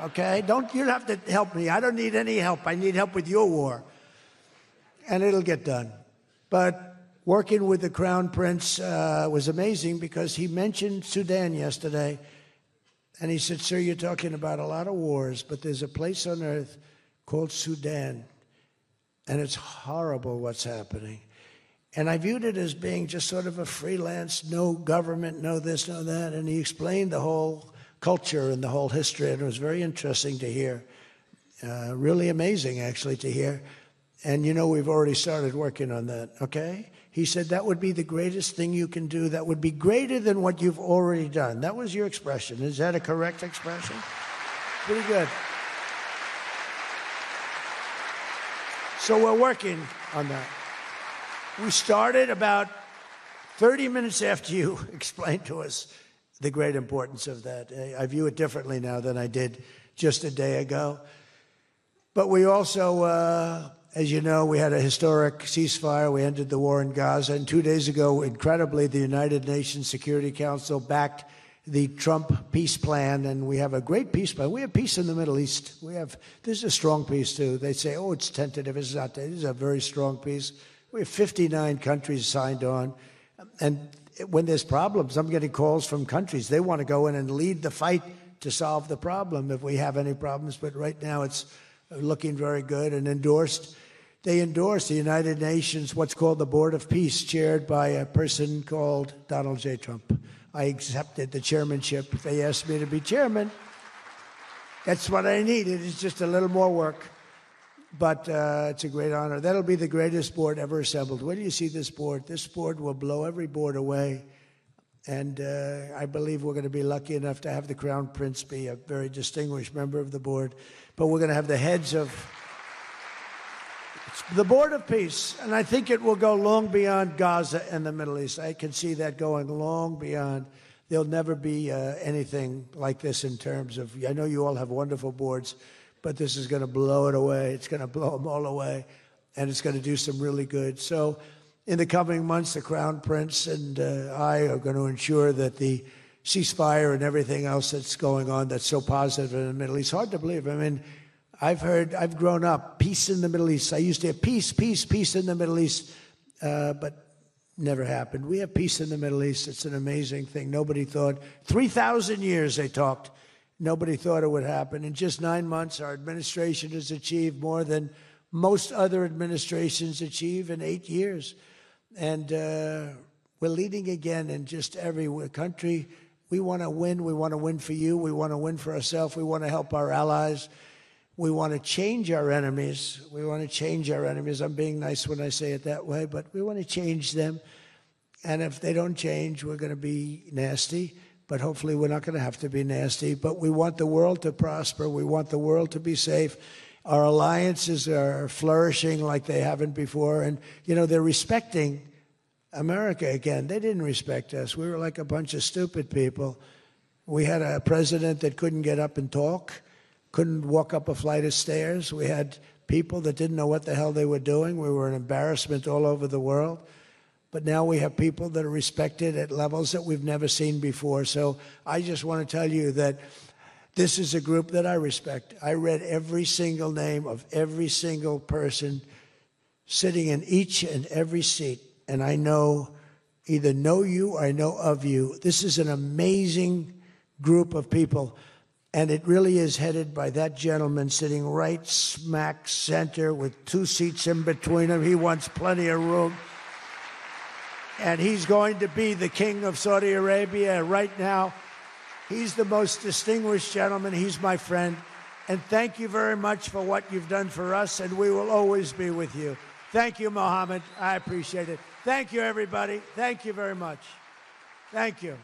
okay? You don't have to help me. I don't need any help. I need help with your war. And it'll get done. But working with the Crown Prince was amazing because he mentioned Sudan yesterday. And he said, sir, you're talking about a lot of wars, but there's a place on earth called Sudan. And it's horrible what's happening. And I viewed it as being just sort of a freelance, no government, no this, no that. And he explained the whole culture and the whole history. And it was very interesting to hear. Really amazing, actually, to hear. And, you know, we've already started working on that, okay? He said that would be the greatest thing you can do. That would be greater than what you've already done. That was your expression. Is that a correct expression? Pretty good. So we're working on that. We started about 30 minutes after you explained to us the great importance of that. I view it differently now than I did just a day ago. But we also, as you know, we had a historic ceasefire. We ended the war in Gaza. And 2 days ago, incredibly, the United Nations Security Council backed the Trump peace plan. And we have a great peace plan. We have peace in the Middle East. This is a strong peace, too. They say, oh, it's tentative. It's not. This is a very strong peace. We have 59 countries signed on. And when there's problems, I'm getting calls from countries. They want to go in and lead the fight to solve the problem if we have any problems. But right now, it's looking very good and endorsed. They endorsed the United Nations, what's called the Board of Peace, chaired by a person called Donald J. Trump. I accepted the chairmanship. They asked me to be chairman. That's what I needed. It's just a little more work. But it's a great honor. That'll be the greatest board ever assembled. Where do you see this board? This board will blow every board away. And I believe we're going to be lucky enough to have the Crown Prince be a very distinguished member of the board. But we're going to have the heads of the Board of Peace. And I think it will go long beyond Gaza and the Middle East. I can see that going long beyond. There'll never be anything like this in terms of, I know you all have wonderful boards, but this is going to blow it away. It's going to blow them all away. and it's going to do some really good. So in the coming months, the Crown Prince and I are going to ensure that the ceasefire and everything else that's going on that's so positive in the Middle East, hard to believe. I mean, I've grown up, peace in the Middle East. I used to have peace, peace, peace in the Middle East, but never happened. We have peace in the Middle East. It's an amazing thing. Nobody thought, 3,000 years they talked. Nobody thought it would happen. In just 9 months, our administration has achieved more than most other administrations achieve in 8 years. And we're leading again in just every country. We want to win. We want to win for you. We want to win for ourselves. We want to help our allies. We want to change our enemies. We want to change our enemies. I'm being nice when I say it that way, but we want to change them. And if they don't change, we're going to be nasty. But hopefully we're not going to have to be nasty. But we want the world to prosper. We want the world to be safe. Our alliances are flourishing like they haven't before. And, you know, they're respecting America again. They didn't respect us. We were like a bunch of stupid people. We had a president that couldn't get up and talk, couldn't walk up a flight of stairs. We had people that didn't know what the hell they were doing. We were an embarrassment all over the world. But now we have people that are respected at levels that we've never seen before. So I just want to tell you that this is a group that I respect. I read every single name of every single person sitting in each and every seat. And I either know you or I know of you. This is an amazing group of people. And it really is headed by that gentleman sitting right smack center with 2 seats in between him. He wants plenty of room. And he's going to be the king of Saudi Arabia right now. He's the most distinguished gentleman. He's my friend. And thank you very much for what you've done for us, and we will always be with you. Thank you, Mohammed. I appreciate it. Thank you, everybody. Thank you very much. Thank you.